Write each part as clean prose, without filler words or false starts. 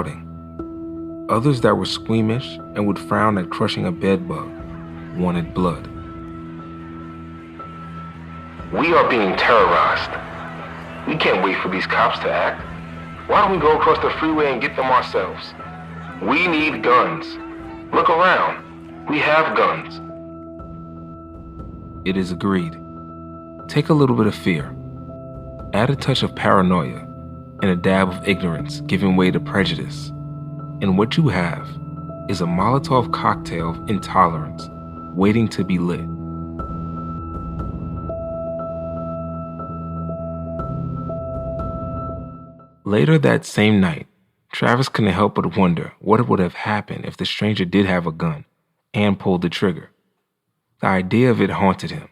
shouting. Others that were squeamish and would frown at crushing a bedbug wanted blood. We are being terrorized. We can't wait for these cops to act. Why don't we go across the freeway and get them ourselves? We need guns. Look around. We have guns. It is agreed. Take a little bit of fear. Add a touch of paranoia and a dab of ignorance giving way to prejudice. And what you have is a Molotov cocktail of intolerance waiting to be lit. Later that same night, Travis couldn't help but wonder what would have happened if the stranger did have a gun and pulled the trigger. The idea of it haunted him.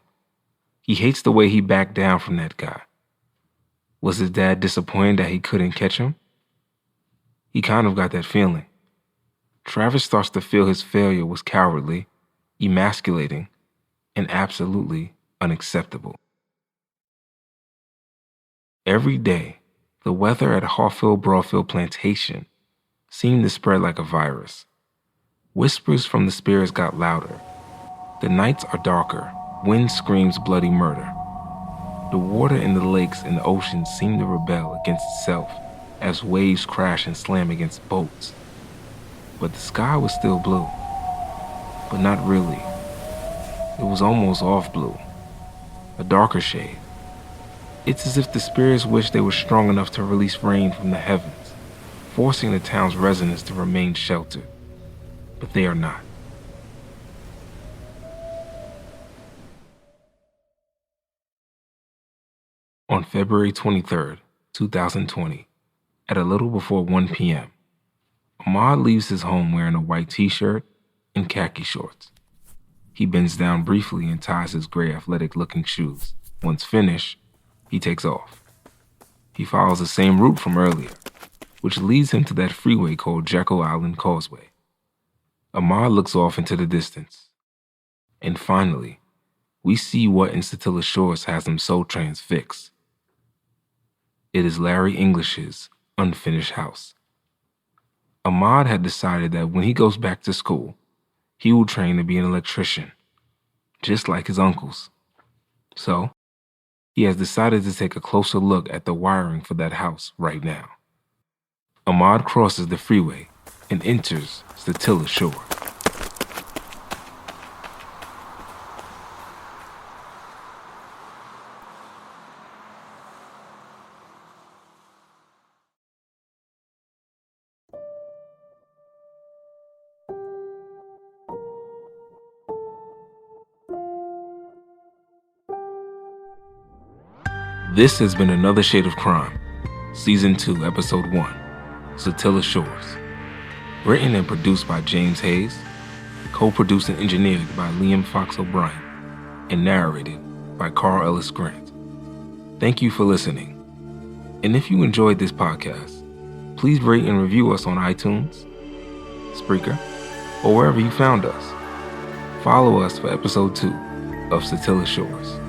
He hates the way he backed down from that guy. Was his dad disappointed that he couldn't catch him? He kind of got that feeling. Travis starts to feel his failure was cowardly, emasculating, and absolutely unacceptable. Every day, the weather at Hawfield-Broadfield Plantation seemed to spread like a virus. Whispers from the spirits got louder. The nights are darker. Wind screams bloody murder. The water in the lakes and the ocean seem to rebel against itself as waves crash and slam against boats. But the sky was still blue. But not really. It was almost off blue. A darker shade. It's as if the spirits wished they were strong enough to release rain from the heavens, forcing the town's residents to remain sheltered. But they are not. On February 23rd, 2020, at a little before 1 p.m., Ahmaud leaves his home wearing a white t-shirt and khaki shorts. He bends down briefly and ties his gray athletic-looking shoes. Once finished, he takes off. He follows the same route from earlier, which leads him to that freeway called Jekyll Island Causeway. Ahmaud looks off into the distance. And finally, we see what in Satilla Shores has him so transfixed. It is Larry English's unfinished house. Ahmaud had decided that when he goes back to school, he will train to be an electrician, just like his uncles. So, he has decided to take a closer look at the wiring for that house right now. Ahmaud crosses the freeway and enters Satilla Shore. This has been Another Shade of Crime, Season 2, Episode 1, Satilla Shores. Written and produced by James Hayes, co-produced and engineered by Liam Fox O'Brien, and narrated by Carl Ellis Grant. Thank you for listening. And if you enjoyed this podcast, please rate and review us on iTunes, Spreaker, or wherever you found us. Follow us for Episode 2 of Satilla Shores.